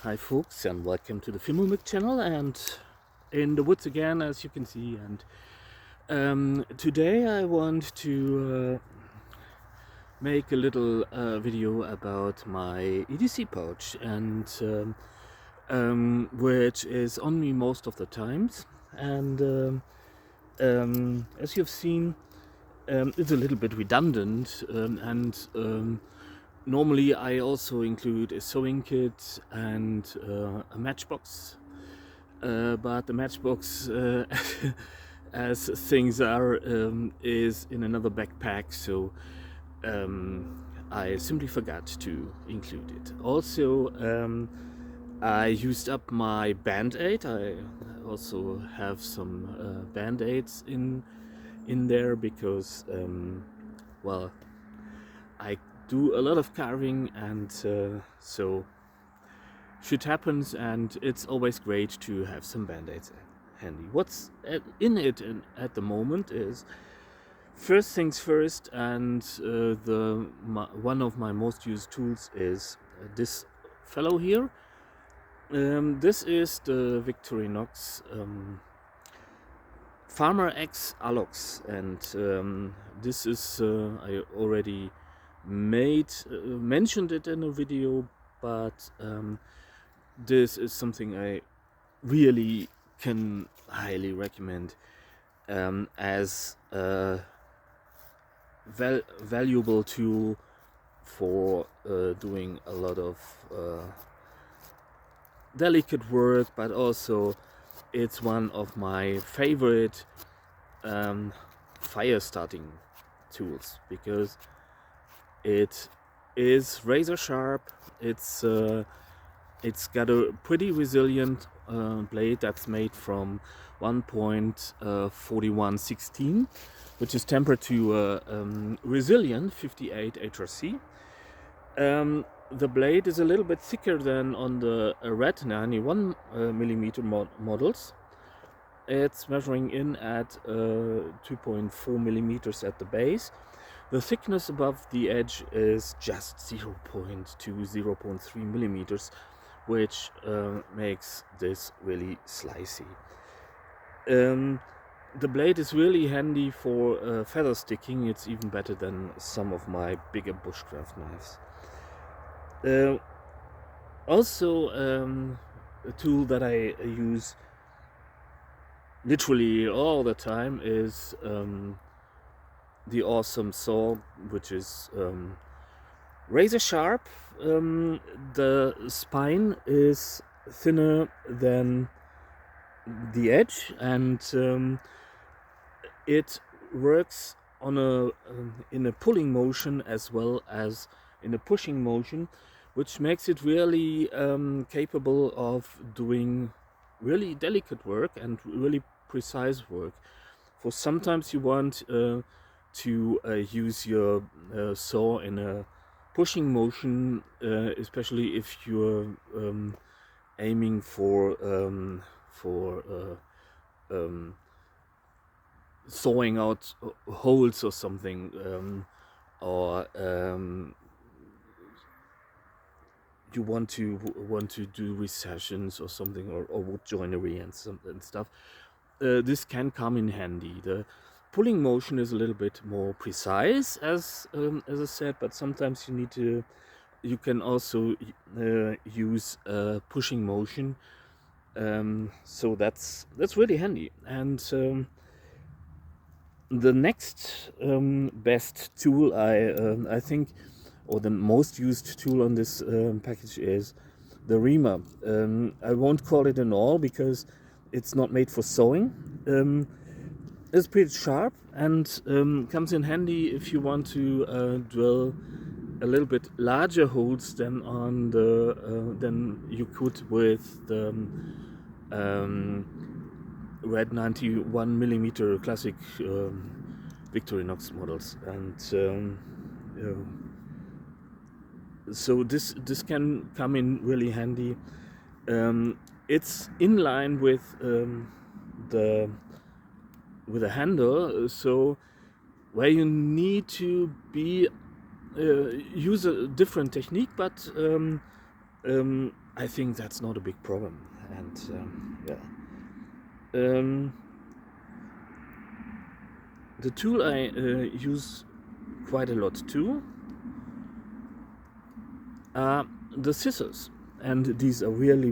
Hi folks, and welcome to the Filmomik channel, and in the woods again, as you can see. And today I want to make a little video about my EDC pouch, and which is on me most of the times. And as you've seen, it's a little bit redundant, and normally I also include a sewing kit and a matchbox, but the matchbox, as things are, is in another backpack, so I simply forgot to include it. Also, I used up my Band-Aid. I also have some Band-Aids in there because, well, I do a lot of carving, and so shit happens, and it's always great to have some Band-Aids handy. What's in it at the moment is, first things first, and one of my most used tools is this fellow here. This is the Victorinox Farmer X Alox, and this is I already mentioned it in a video, but this is something I really can highly recommend as a valuable tool for doing a lot of delicate work, but also it's one of my favorite fire starting tools because it is razor sharp. It's got a pretty resilient blade that's made from 1.4116, which is tempered to resilient 58 HRC. The blade is a little bit thicker than on the red 91 millimeter models. It's measuring in at 2.4 millimeters at the base. The thickness above the edge is just 0.2, 0.3 millimeters, which makes this really slicey. The blade is really handy for feather sticking. It's even better than some of my bigger bushcraft knives. Also, a tool that I use literally all the time is the awesome saw, which is razor sharp. The spine is thinner than the edge, and it works on in a pulling motion as well as in a pushing motion, which makes it really capable of doing really delicate work and really precise work. For sometimes you want to use your saw in a pushing motion, especially if you're aiming for sawing out holes or something, or you want to do recessions or something, or wood joinery and stuff. This can come in handy. The pulling motion is a little bit more precise, as I said, but sometimes you can also use pushing motion. So that's really handy. And the next best tool I think, or the most used tool on this package, is the reamer. I won't call it an awl because it's not made for sewing. It's pretty sharp and comes in handy if you want to drill a little bit larger holes than than you could with the red 91 millimeter classic Victorinox models. And so this can come in really handy. It's in line with the handle, so where you need to be use a different technique, but I I think that's not a big problem. And yeah. The tool I use quite a lot too are the scissors, and these are really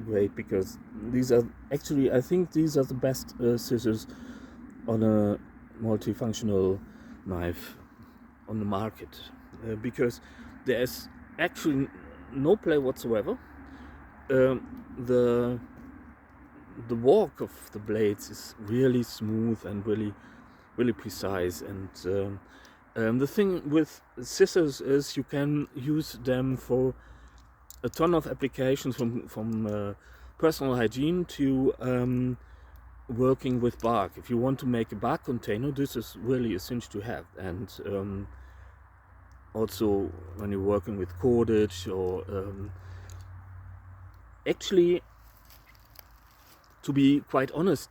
great because these are actually, I think these are the best scissors on a multifunctional knife on the market, because there's actually no play whatsoever. The walk of the blades is really smooth and really precise, and the thing with scissors is you can use them for a ton of applications, from personal hygiene to working with bark. If you want to make a bark container, this is really a cinch to have. And also when you're working with cordage, or actually, to be quite honest,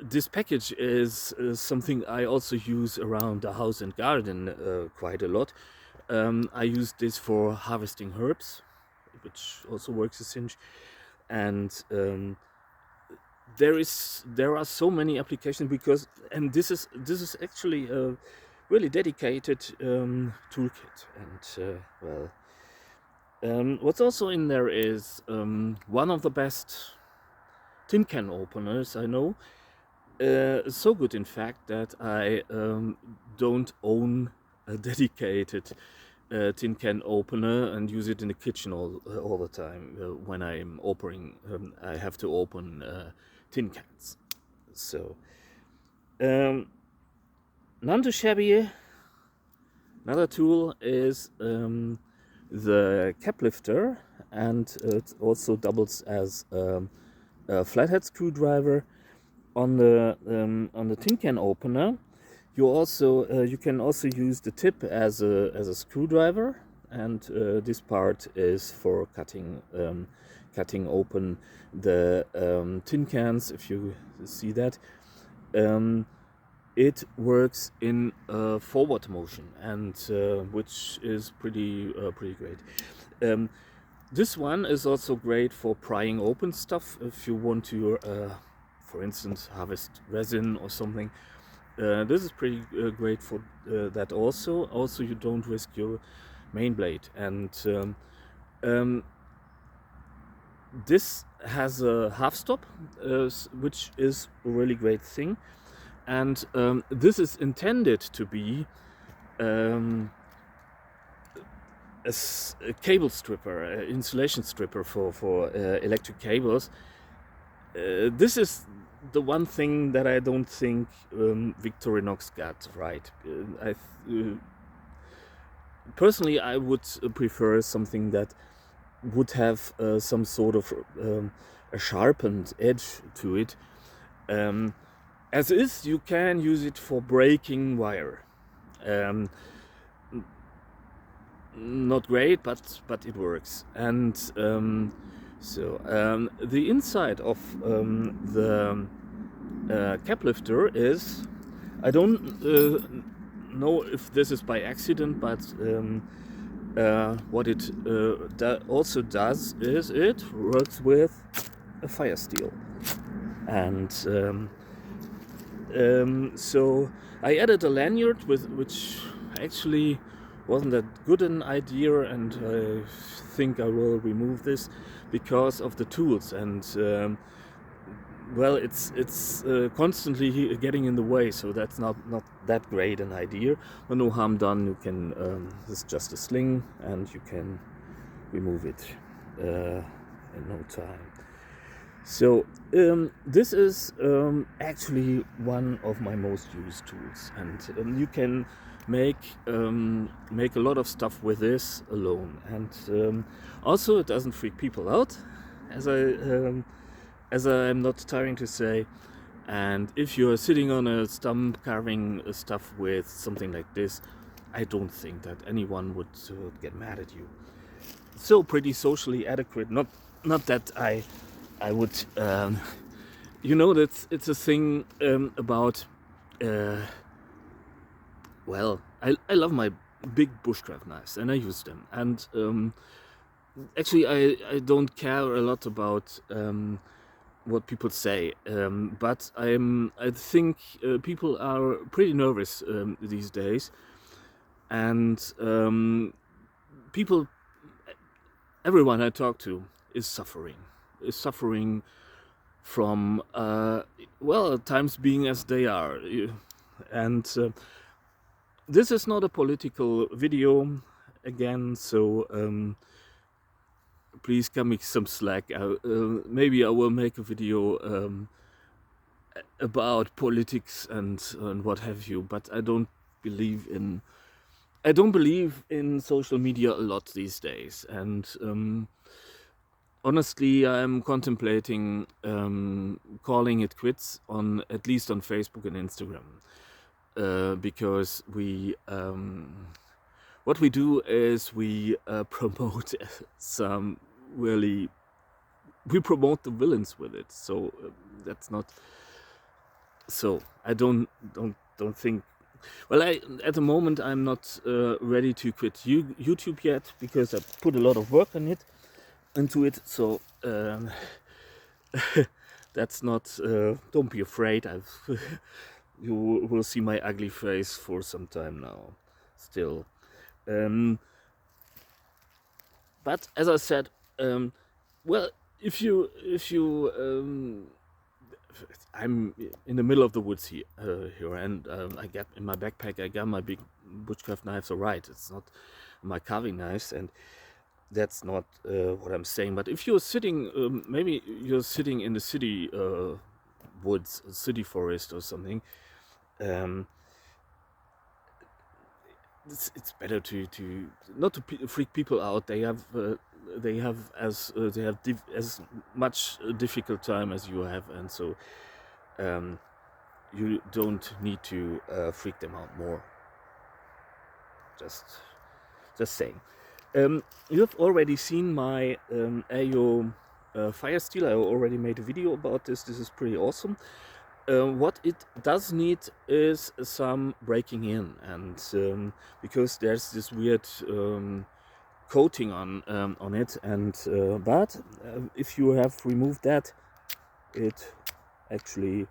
this package is something I also use around the house and garden quite a lot. I use this for harvesting herbs, which also works a cinch, and there are so many applications, because, and this is actually a really dedicated toolkit. And what's also in there is one of the best tin can openers I know. So good, in fact, that I don't own a dedicated tin can opener and use it in the kitchen all the time. When I'm opening, I have to open tin cans. So, none too shabby. Another tool is the cap lifter, and it also doubles as a flathead screwdriver. On the tin can opener, you can also use the tip as a screwdriver, and this part is for cutting open the tin cans. If you see that, it works in forward motion, and which is pretty great. This one is also great for prying open stuff. If you want to, for instance, harvest resin or something, this is pretty great for that also. Also, you don't risk your main blade, and this has a half stop, which is a really great thing. And this is intended to be a cable stripper, insulation stripper for electric cables. This is the one thing that I don't think Victorinox got right. Personally, I would prefer something that would have some sort of a sharpened edge to it. As is, you can use it for breaking wire. Not great, but it works. And the inside of the cap lifter is, I don't know if this is by accident, but what it also does is it works with a fire steel. And so I added a lanyard which actually wasn't that good an idea, and I think I will remove this because of the tools. And well, it's constantly getting in the way, so that's not that great an idea. But no harm done. You can this is just a sling, and you can remove it in no time. So this is actually one of my most used tools, and you can make a lot of stuff with this alone. And also, it doesn't freak people out, as I'm not tiring to say. And if you're sitting on a stump carving stuff with something like this, I don't think that anyone would get mad at you. So pretty socially adequate. Not that I would, that it's a thing about. Well, I love my big bushcraft knives, and I use them. And actually, I don't care a lot about what people say, but I think people are pretty nervous these days, and people, everyone I talk to is suffering from well, times being as they are, and this is not a political video again, so please cut me some slack. Maybe I will make a video about politics and what have you, but I don't believe in social media a lot these days, and honestly, I'm contemplating calling it quits on at least on Facebook and Instagram, because what we do is we promote some really, we promote the villains with it. So that's not. So I don't think. Well, at the moment I'm not ready to quit YouTube yet, because I put a lot of work into it. So that's not. Don't be afraid. You will see my ugly face for some time now, still. But as I said, well, if you I'm in the middle of the woods here, and I get in my backpack. I got my big bushcraft knives. All right, it's not my carving knives, and that's not what I'm saying. But if you're sitting, maybe you're sitting in the city woods, city forest, or something. It's better to not to freak people out. They have as much a difficult time as you have, and so you don't need to freak them out more. Just saying. You've already seen my Ayo Fire Steel. I already made a video about this. This is pretty awesome. What it does need is some breaking in, and because there's this weird coating on it, and but if you have removed that, it actually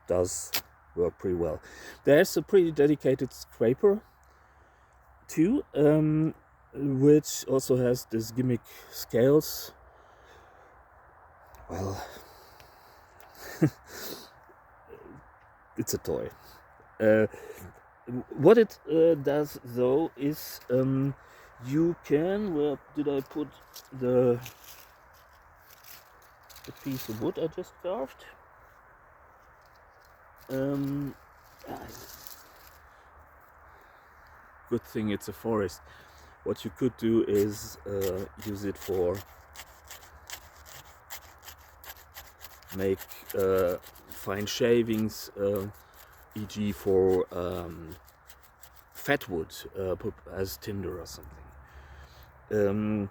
does work pretty well. There's a pretty dedicated scraper too, which also has this gimmick scales. Well, it's a toy. What it does though is you can. Where did I put the piece of wood I just carved? Good thing it's a forest. What you could do is use it for make fine shavings, e.g. for fat wood, as tinder or something.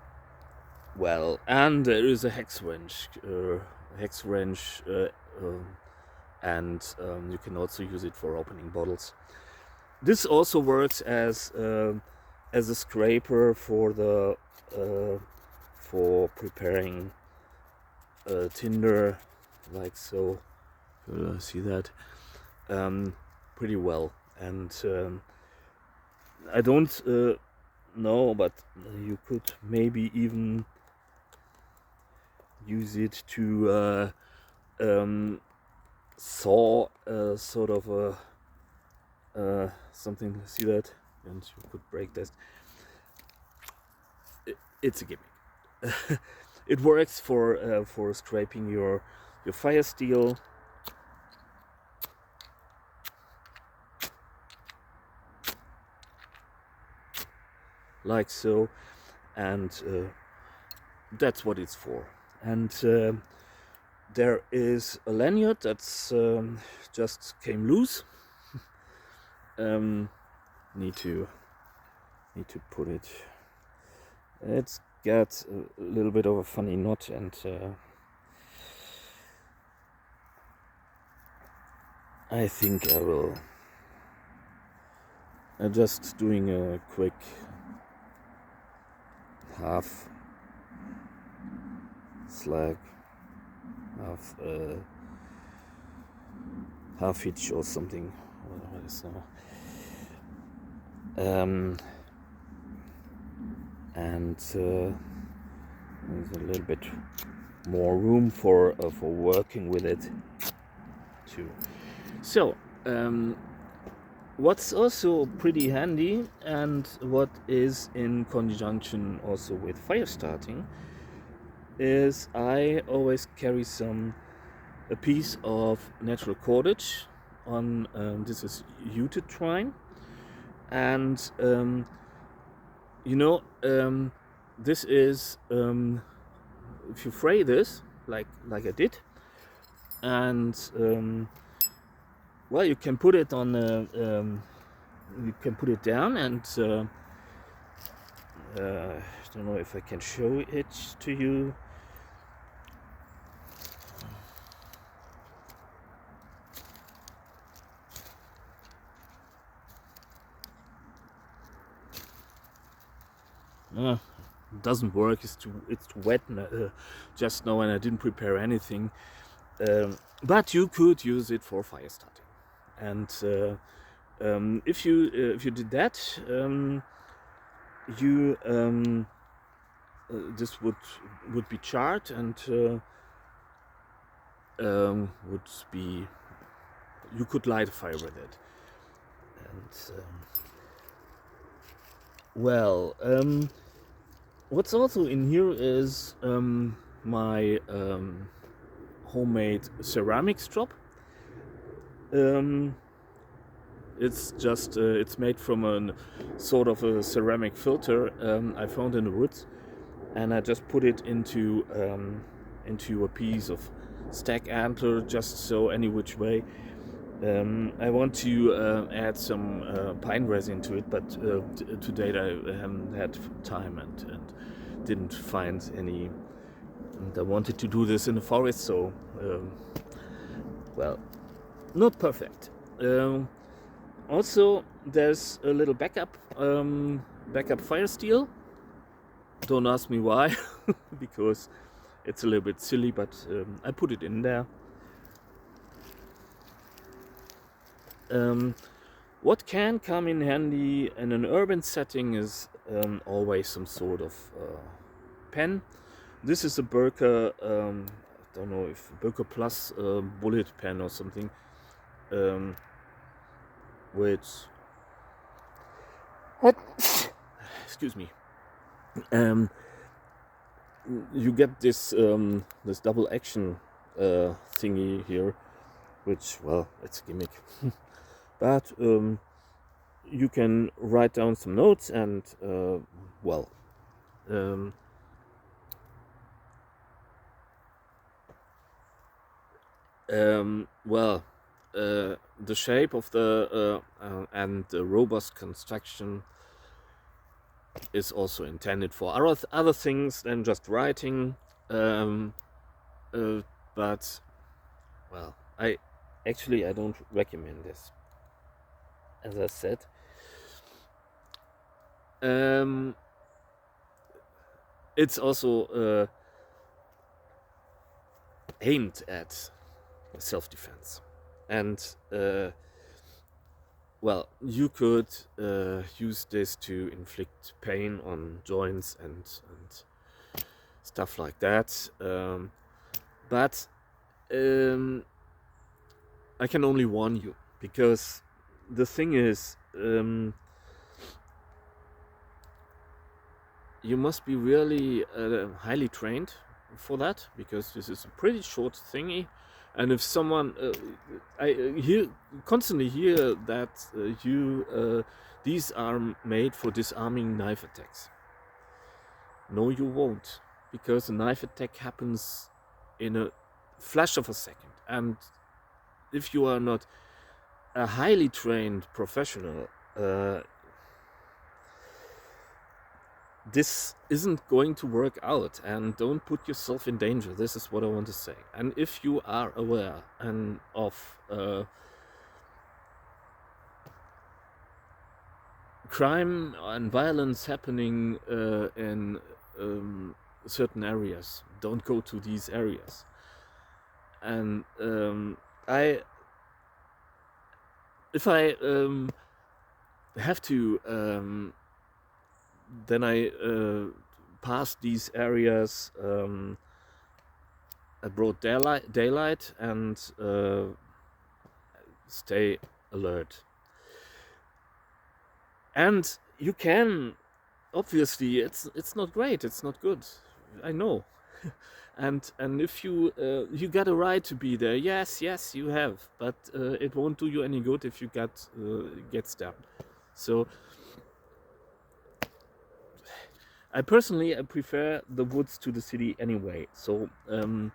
Well, and there is a hex wrench, and you can also use it for opening bottles. This also works as a scraper for the for preparing tinder, like so. See that pretty well, and I don't know, but you could maybe even use it to saw sort of a something. See that, and you could break that. It's a gimmick. It works for scraping your fire steel. Like so, and that's what it's for. And there is a lanyard that's just came loose. Need to put it. It's got a little bit of a funny knot, and I think I will. I'm just doing a quick half It's like half inch or something. What is now? And there's a little bit more room for working with it too. So what's also pretty handy, and what is in conjunction also with fire starting, is I always carry a piece of natural cordage on. This is Ute-Twine, and this is if you fray this like I did, and well, you can put it on you can put it down, and I don't know if I can show it to you. Doesn't work. It's too wet just now, and I didn't prepare anything. But you could use it for fire starting, and if you did that, this would be charred, and would be, you could light a fire with it. And well, what's also in here is my homemade ceramic strop. It's just it's made from a sort of a ceramic filter I found in the woods, and I just put it into a piece of stag antler, just so any which way. I want to add some pine resin to it, but to date I haven't had time and didn't find any. And I wanted to do this in the forest, so well, not perfect. Also, there's a little backup fire steel. Don't ask me why, because it's a little bit silly, but I put it in there. What can come in handy in an urban setting is always some sort of pen. This is a Berka, I don't know if Berka Plus bullet pen or something, which excuse me. You get this this double action thingy here, which, well, it's a gimmick. But you can write down some notes, and well, the shape of the and the robust construction is also intended for other things than just writing. But well, I don't recommend this, as I said. It's also aimed at self-defense, and well, you could use this to inflict pain on joints and stuff like that. But I can only warn you, because the thing is, you must be really highly trained for that, because this is a pretty short thingy. And if someone, I constantly hear that these are made for disarming knife attacks. No, you won't, because a knife attack happens in a flash of a second. And if you are not a highly trained professional, this isn't going to work out, and don't put yourself in danger. This is what I want to say. And if you are aware of crime and violence happening in certain areas. Don't go to these areas. And if I have to, then I pass these areas at broad daylight and stay alert. And you can, obviously, it's not great, it's not good, I know. and if you got a right to be there, yes you have, but it won't do you any good if you gets down. So I personally prefer the woods to the city anyway. So when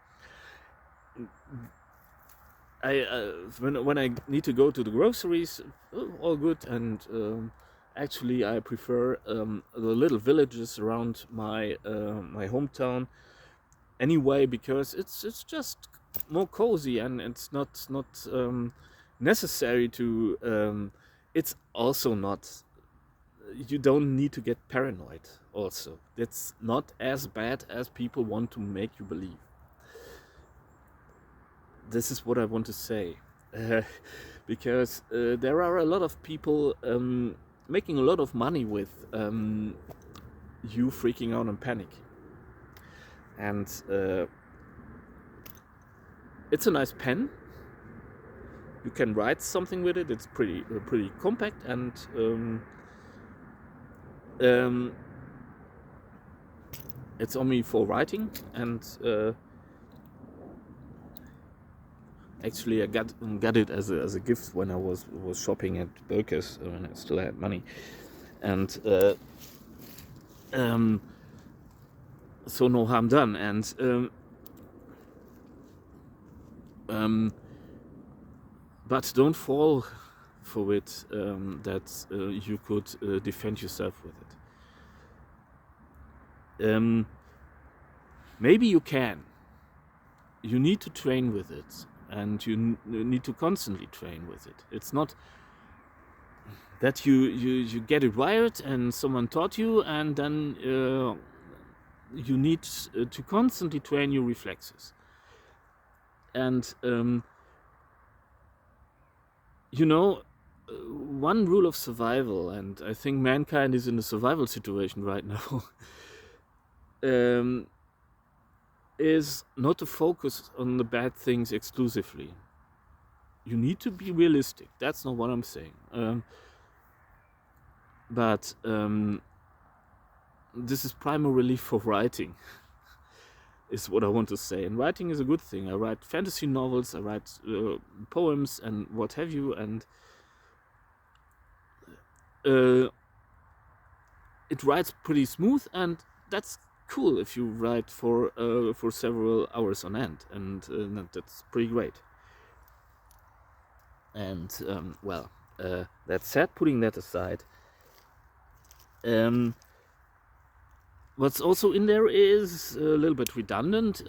I need to go to the groceries, all good, and actually I prefer the little villages around my my hometown anyway, because it's just more cozy, and it's not necessary to it's also not, you don't need to get paranoid. Also, it's not as bad as people want to make you believe. This is what I want to say. Because there are a lot of people making a lot of money with you freaking out and panic. And it's a nice pen. You can write something with it. It's pretty compact, and it's only for writing. And actually, I got it as a gift when I was shopping at Berkes when I still had money, and so no harm done. And but don't fall for it, that you could defend yourself with it. Maybe you can. You need to train with it, and you need to constantly train with it. It's not that you get it wired and someone taught you, and then you need to constantly train your reflexes. And one rule of survival, and I think mankind is in a survival situation right now, is not to focus on the bad things exclusively. You need to be realistic. That's not what I'm saying. But this is primarily for writing, is what I want to say. And writing is a good thing. I write fantasy novels, I write poems and what have you, and it writes pretty smooth, and that's cool if you write for several hours on end, and that's pretty great. And that said, putting that aside, what's also in there is a little bit redundant,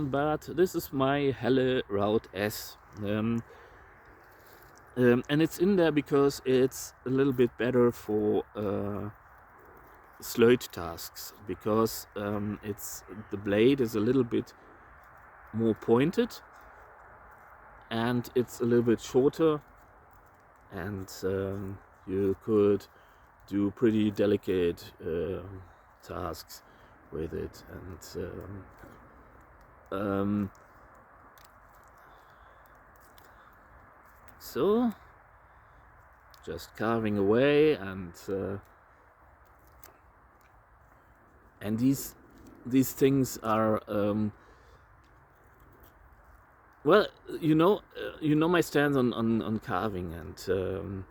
but this is my Helle Route S. And it's in there because it's a little bit better for slöjd tasks, because the blade is a little bit more pointed, and it's a little bit shorter, and you could do pretty delicate tasks with it. And so just carving away, and these things are well, you know my stance on carving, and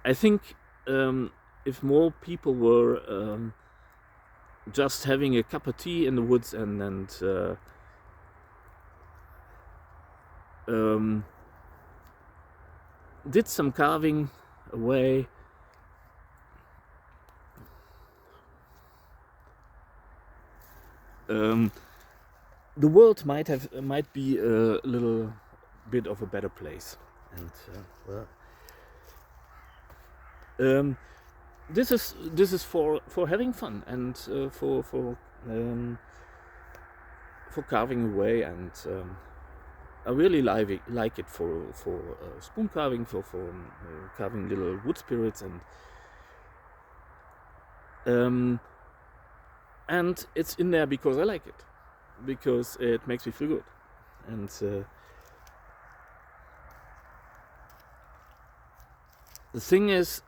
I think if more people were just having a cup of tea in the woods and did some carving away, the world might be a little bit of a better place. And this is for having fun and for carving away, and I really like it for spoon carving, for carving little wood spirits, and it's in there because I like it, because it makes me feel good. And the thing is,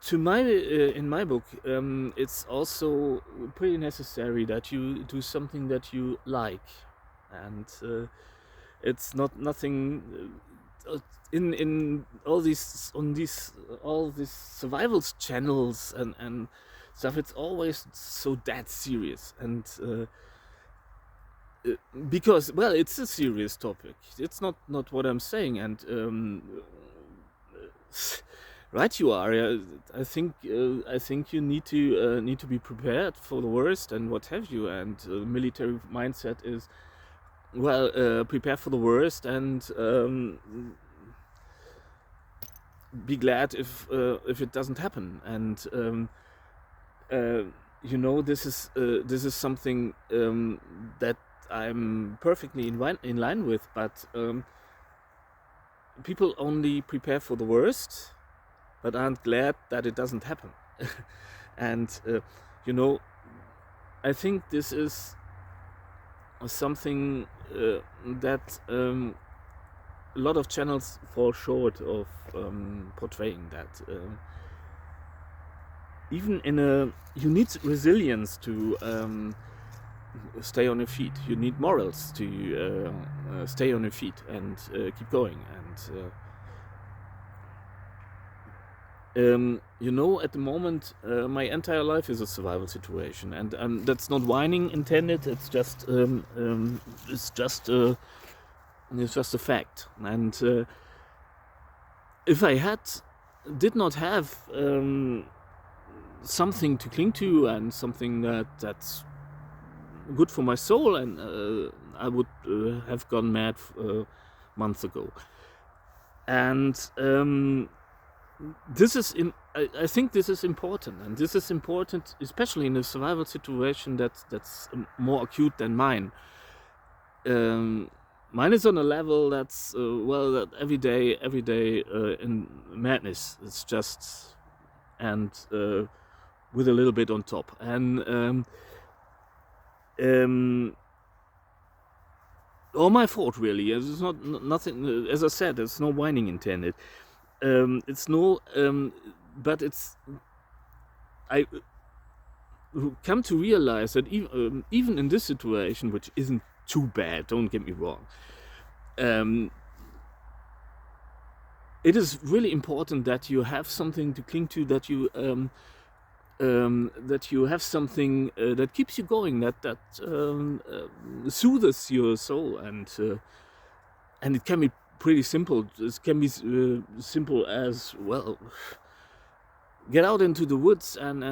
to my in my book, it's also pretty necessary that you do something that you like, and it's not nothing in all these survival channels and stuff. It's always so dead serious, and because, well, it's a serious topic. It's not what I'm saying, and right, you are. I think you need to be prepared for the worst and what have you. And military mindset is, well, prepare for the worst and be glad if it doesn't happen. And this is something that I'm perfectly in line with. But people only prepare for the worst, but aren't glad that it doesn't happen. And I think this is something that a lot of channels fall short of portraying. That even you need resilience to stay on your feet. You need morals to stay on your feet and keep going. And at the moment, my entire life is a survival situation, and that's not whining intended. It's just a fact. And if I did not have something to cling to and something that's good for my soul, and I would have gone mad months ago. And I think this is important, and this is important especially in a survival situation that's more acute than mine. Mine is on a level that's that every day in madness. It's just, and with a little bit on top. And all my fault, really. It's not nothing. As I said, there's no whining intended. It's no, but it's. I come to realize that even in this situation, which isn't too bad, don't get me wrong, it is really important that you have something to cling to, that you have something that keeps you going, that soothes your soul, and it can be pretty simple. It can be simple as, well, get out into the woods and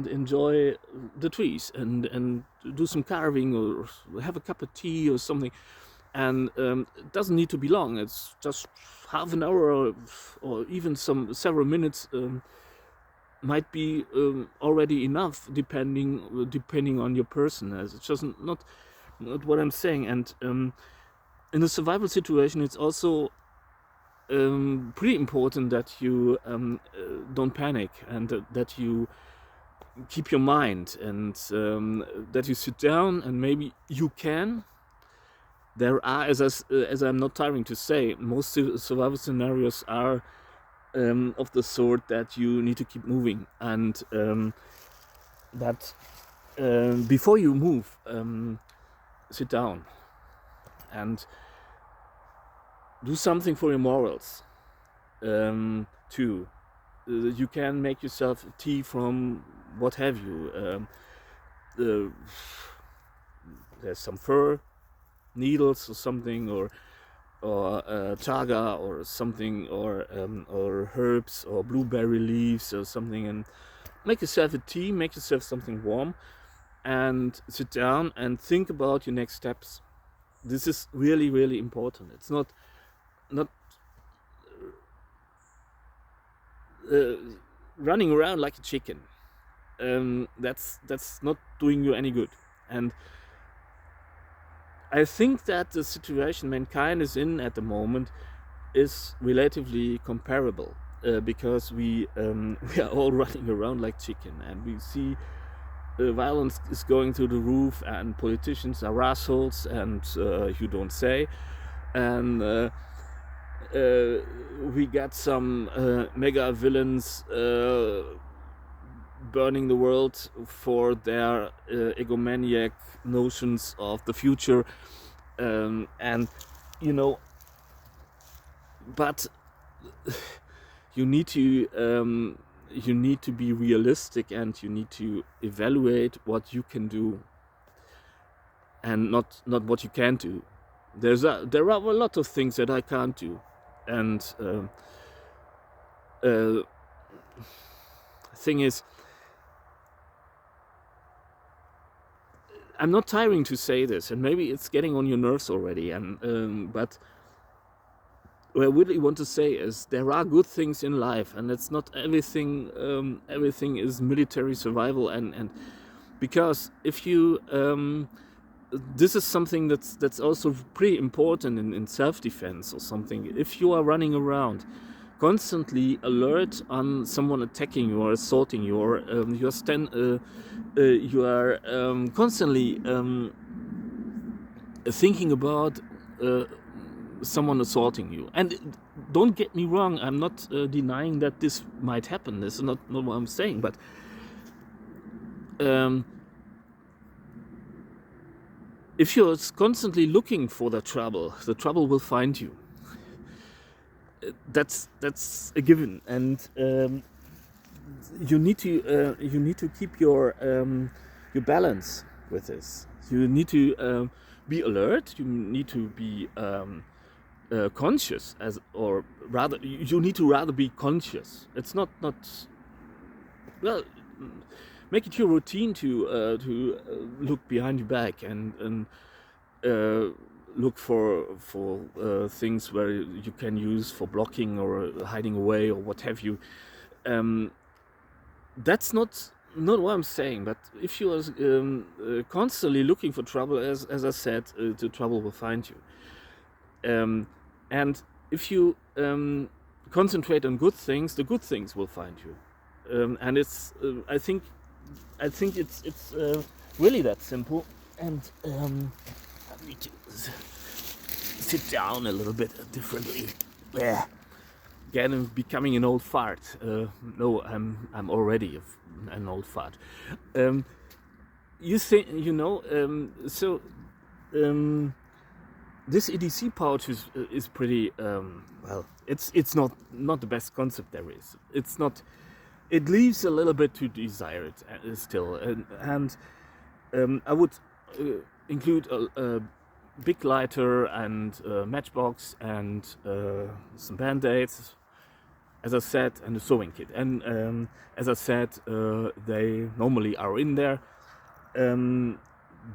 enjoy the trees and do some carving or have a cup of tea or something. And it doesn't need to be long. It's just half an hour or even several minutes might be already enough, depending on your person. It's just not what I'm saying. And in a survival situation, it's also pretty important that you don't panic, and that you keep your mind, and that you sit down, and maybe you can. There are, as I'm not tiring to say, most survival scenarios are of the sort that you need to keep moving, and that before you move, sit down and do something for your morals too. You can make yourself tea from what have you. There's some fir needles or something, or chaga or something, or herbs or blueberry leaves or something, and make yourself a tea, make yourself something warm, and sit down and think about your next steps. This is really, really important. It's not running around like a chicken. That's not doing you any good. And I think that the situation mankind is in at the moment is relatively comparable, because we are all running around like chicken, and we see violence is going through the roof, and politicians are assholes, and you don't say, and we got some mega villains burning the world for their egomaniac notions of the future, and but you need to be realistic, and you need to evaluate what you can do and not what you can't do. There are a lot of things that I can't do, and thing is, I'm not tiring to say this, and maybe it's getting on your nerves already, and but what I really want to say is there are good things in life, and it's not everything. Everything is military survival, and because if you this is something that's also pretty important in self-defense or something. If you are running around constantly alert on someone attacking you or assaulting you, or you are constantly thinking about someone assaulting you. And don't get me wrong, I'm not denying that this might happen. This is not what I'm saying, but if you're constantly looking for the trouble will find you. That's a given, and you need to keep your balance with this. You need to be alert. You need to be conscious, or rather, you need to rather be conscious. It's not well. Make it your routine to look behind your back and look for things where you can use for blocking or hiding away or what have you. That's not what I'm saying. But if you are constantly looking for trouble, as I said, the trouble will find you. And if you concentrate on good things, the good things will find you. And it's I think it's really that simple. And I need to sit down a little bit differently. Yeah. Again, I'm becoming an old fart. No, I'm already an old fart. You think so? This EDC pouch is pretty well. It's not the best concept there is. It's not. It leaves a little bit to desire it still, and I would include a big lighter and a matchbox and some band-aids, as I said, and a sewing kit. And as I said, they normally are in there,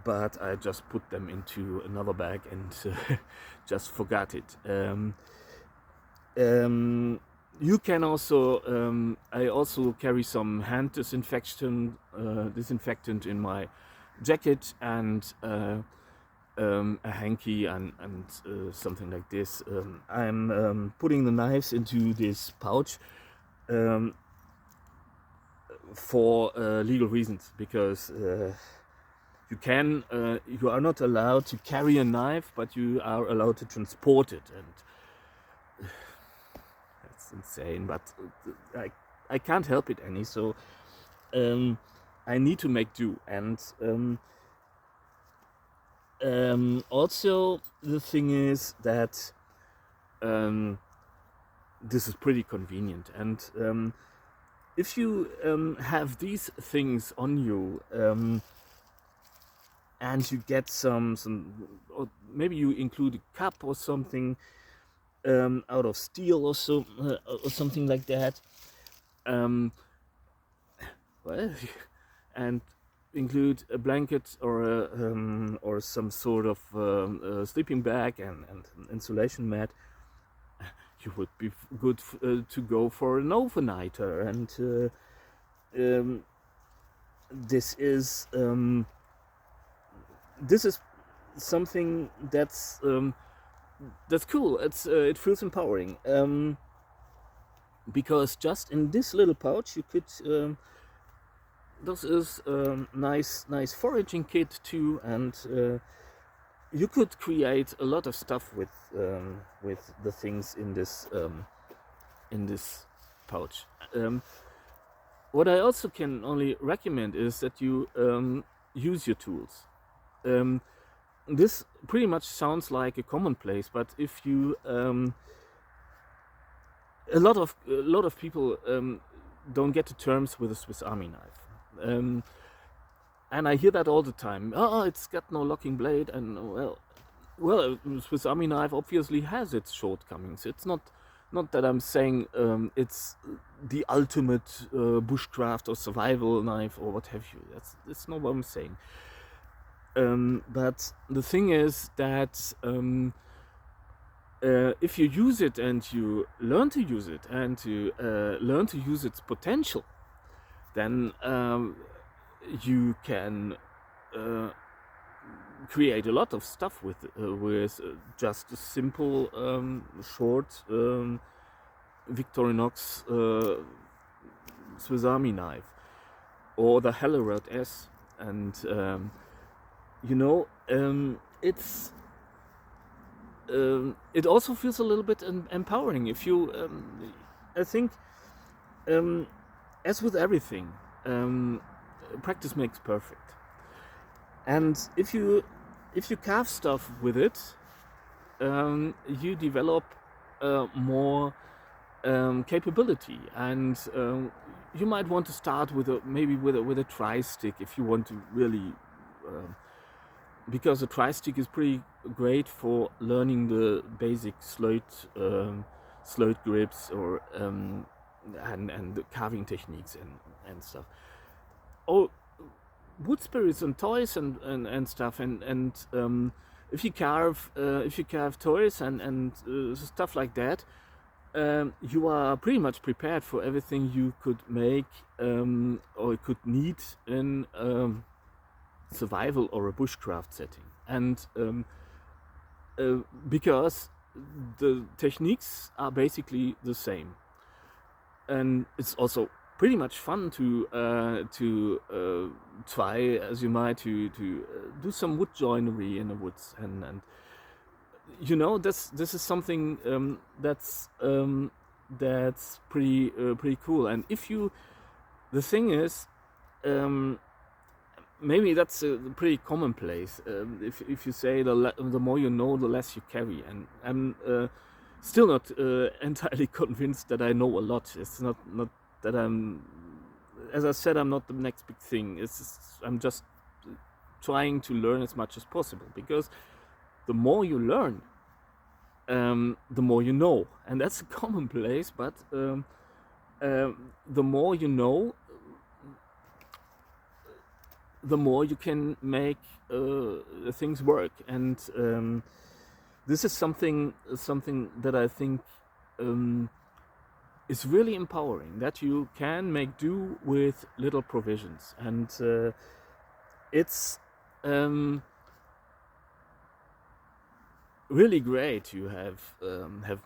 but I just put them into another bag and just forgot it. You can also, I also carry some hand disinfectant in my jacket, and a hanky and something like this. I'm putting the knives into this pouch for legal reasons, because you are not allowed to carry a knife, but you are allowed to transport it, and that's insane. But I can't help it any, so I need to make do. And also the thing is that this is pretty convenient, and if you have these things on you, and you get some, or maybe you include a cup or something out of steel or so, or something like that. Well, and include a blanket or some sort of sleeping bag and an insulation mat, you would be good to go for an overnighter. And this is something that's cool. It feels empowering, because just in this little pouch you could this is nice foraging kit too, and you could create a lot of stuff with the things in this pouch. What I also can only recommend is that you use your tools. This pretty much sounds like a commonplace, but if you a lot of people don't get to terms with a Swiss Army knife, and I hear that all the time. Oh, it's got no locking blade, and well, Swiss Army knife obviously has its shortcomings. It's not that I'm saying it's the ultimate bushcraft or survival knife or what have you. That's not what I'm saying. But the thing is that if you use it and you learn to use it and to learn to use its potential, then you can create a lot of stuff with just a simple short Victorinox Swiss Army knife or the Hellerod S, and it's it also feels a little bit empowering if you I think as with everything, practice makes perfect. And if you carve stuff with it, you develop more capability, and you might want to start with a tri-stick if you want to really, because a tri-stick is pretty great for learning the basic slote grips or and the carving techniques and stuff. Oh, wood spirits and toys and stuff, and if you carve toys and stuff like that, you are pretty much prepared for everything you could make or could need in survival or a bushcraft setting, and because the techniques are basically the same, and it's also pretty much fun to try, as you might, to do some wood joinery in the woods, and this is something that's pretty cool. And the thing is, maybe that's a pretty commonplace. If you say the more you know, the less you carry, and I'm still not entirely convinced that I know a lot. It's not that I'm, as I said, I'm not the next big thing. I'm just trying to learn as much as possible, because the more you learn, the more you know, and that's a commonplace. But the more you know, the more you can make things work, and this is something that I think is really empowering, that you can make do with little provisions, and it's really great to have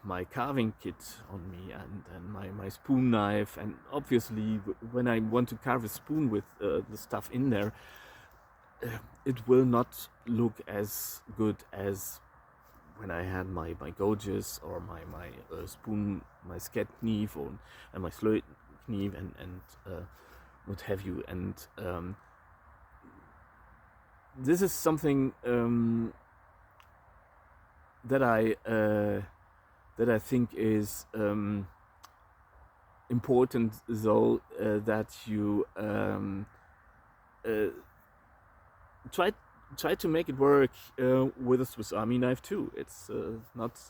my carving kit on me, and my spoon knife, and obviously when I want to carve a spoon with the stuff in there, it will not look as good as when I had my gouges or my spoon, my sket knife, and my slote knife, and what have you. And this is something that I think is important, though, that you try to make it work with a Swiss Army knife too. It's not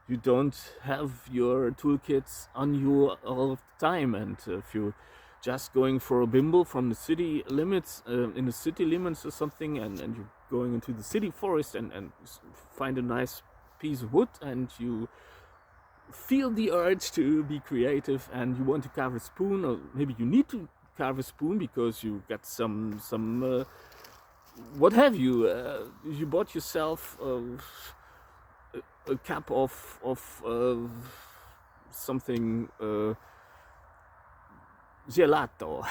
you don't have your toolkits on you all of the time, and if you just going for a bimble from the city limits, in the city limits or something, and you're going into the city forest and find a nice piece of wood, and you feel the urge to be creative, and you want to carve a spoon, or maybe you need to carve a spoon because you got some what have you, you bought yourself a cup of something, gelato,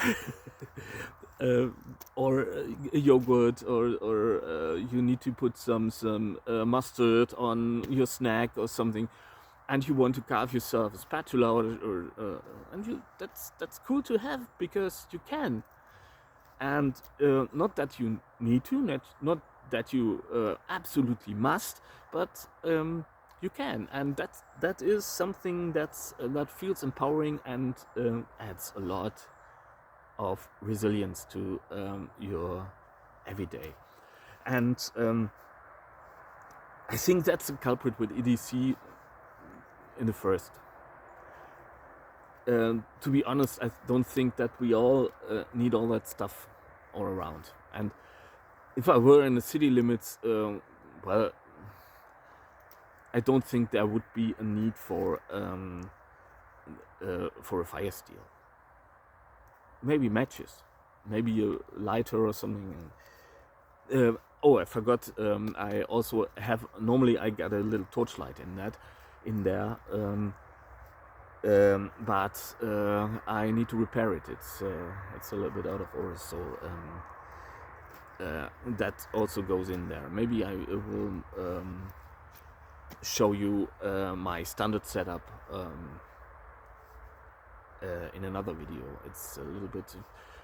or a yogurt, or you need to put some mustard on your snack or something, and you want to carve yourself a spatula, or and that's cool to have because you can, and not that you need to, not that you absolutely must, but you can, and that is something that feels empowering and adds a lot of resilience to your everyday. And I think that's a culprit with EDC in the first. To be honest, I don't think that we all need all that stuff all around. And if I were in the city limits, well, I don't think there would be a need for a fire steel. Maybe matches, maybe a lighter or something. Oh, I forgot. I also have. Normally, I got a little torchlight in there. But I need to repair it. It's a little bit out of order, so that also goes in there. Maybe I will show you my standard setup in another video. It's a little bit.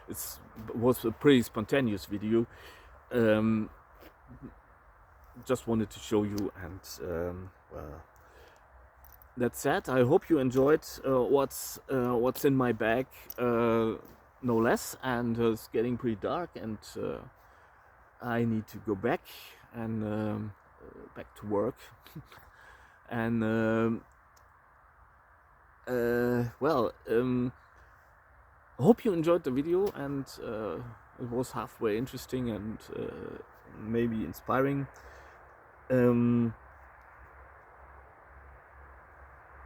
It was a pretty spontaneous video. Just wanted to show you, and well, that said, I hope you enjoyed what's in my bag, no less. And it's getting pretty dark, and I need to go back and back to work. And well, I hope you enjoyed the video, and it was halfway interesting and maybe inspiring.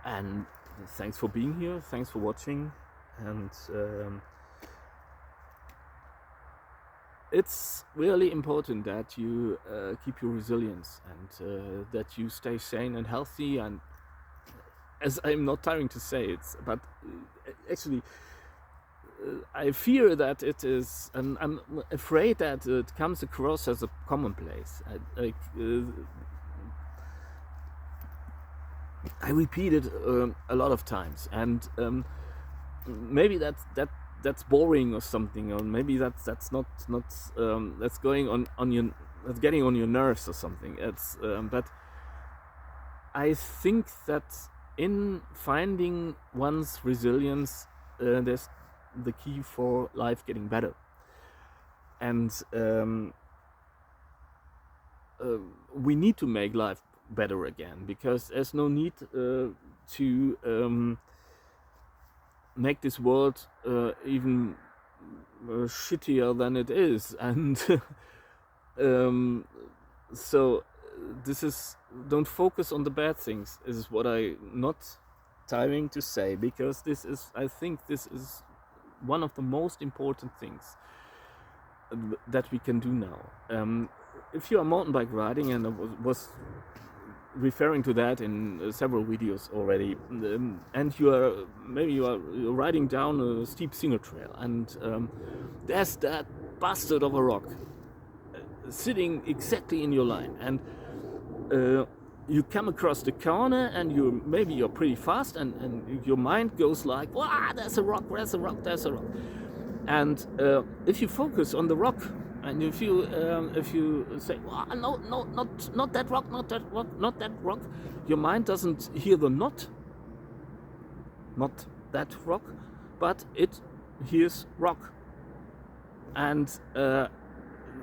And thanks for being here, thanks for watching, and it's really important that you keep your resilience, and that you stay sane and healthy. And as I'm not tiring to say it, but actually I fear that it is, and I'm afraid that it comes across as a commonplace. I repeat it a lot of times, and maybe that's boring or something, or maybe that's not that's going on your, that's getting on your nerves or something. It's but I think that in finding one's resilience, there's the key for life getting better, and we need to make life better again, because there's no need to make this world even shittier than it is. And so this is, don't focus on the bad things, is what I not tiring to say, because this is, I think this is one of the most important things that we can do now. If you are mountain bike riding, and I was referring to that in several videos already, and you're riding down a steep single trail, and there's that bastard of a rock sitting exactly in your line, and you come across the corner, and you're pretty fast, and your mind goes like, wow, there's a rock, there's a rock, there's a rock. And if you focus on the rock, and if you say, well, no, not that rock, not that rock, not that rock, your mind doesn't hear the not that rock, but it hears rock. And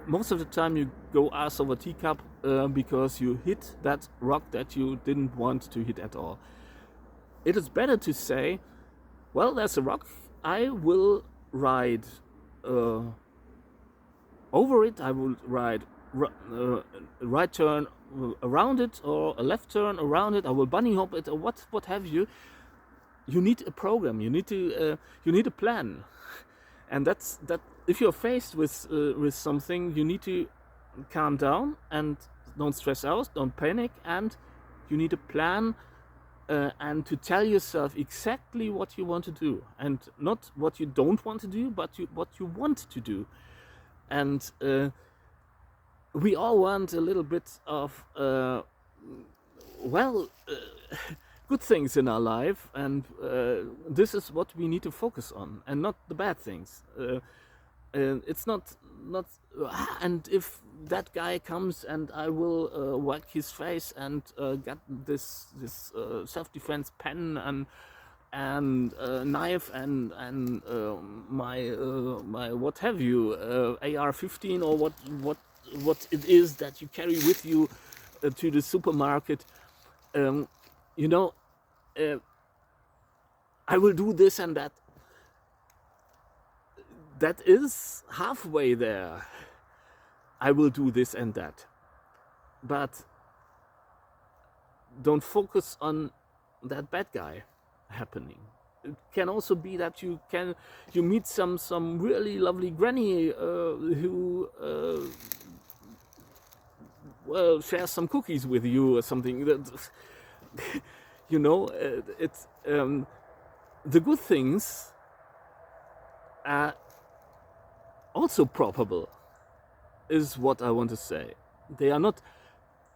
most of the time you go ass over teacup because you hit that rock that you didn't want to hit at all. It is better to say, well, there's a rock, I will ride over it. I will ride right turn around it, or a left turn around it. I will bunny hop it, or what have you. You need a program. You need a plan, and that's that. If you're faced with something, you need to calm down and don't stress out, don't panic, and you need a plan. And to tell yourself exactly what you want to do, and not what you don't want to do, but what you want to do. And we all want a little bit of good things in our life, and this is what we need to focus on, and not the bad things. It's not and if that guy comes and I will whack his face and get this self-defense pen and knife and my what have you, AR-15, or what it is that you carry with you to the supermarket. You know, I will do this and that. That is halfway there. I will do this and that. But don't focus on that bad guy happening. It can also be that you meet some really lovely granny who shares some cookies with you or something. You know, it's the good things are also probable, is what I want to say. They are not,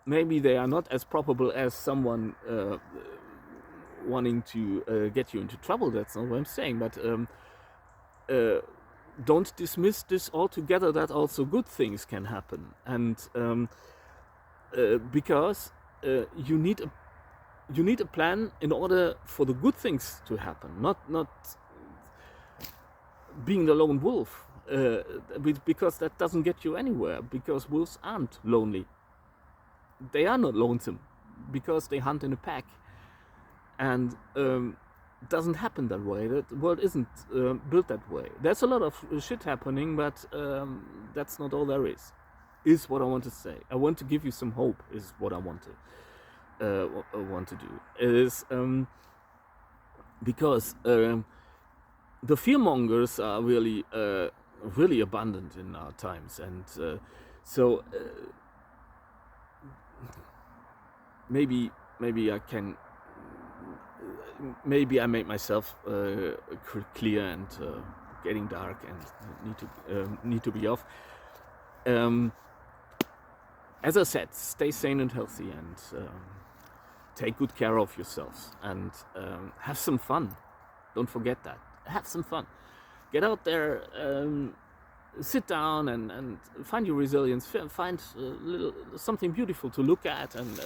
maybe they are not as probable as someone wanting to get you into trouble. That's not what I'm saying. But don't dismiss this altogether, that also good things can happen. And because you need a plan in order for the good things to happen, not being the lone wolf, because that doesn't get you anywhere, because wolves aren't lonely. They are not lonesome, because they hunt in a pack, and doesn't happen that way. The world isn't built that way. There's a lot of shit happening, but that's not all there is what I want to say. I want to give you some hope, is what I want to do. It is because the fearmongers are really abundant in our times, and so maybe I can, maybe I make myself clear and getting dark and need to be off. As I said, stay sane and healthy, and take good care of yourselves, and have some fun. Don't forget that. Have some fun. Get out there, sit down and find your resilience. Find something beautiful to look at and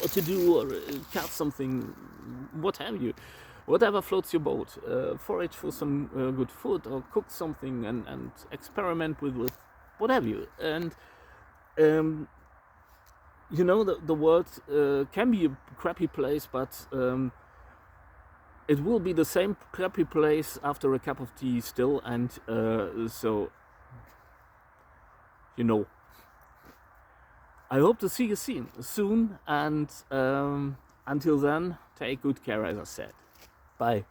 or to do, or catch something, what have you. Whatever floats your boat. Forage for some good food, or cook something and experiment with what have you. And you know, the world can be a crappy place, but it will be the same crappy place after a cup of tea still, and so, you know, I hope to see you soon, and until then, take good care, as I said. Bye.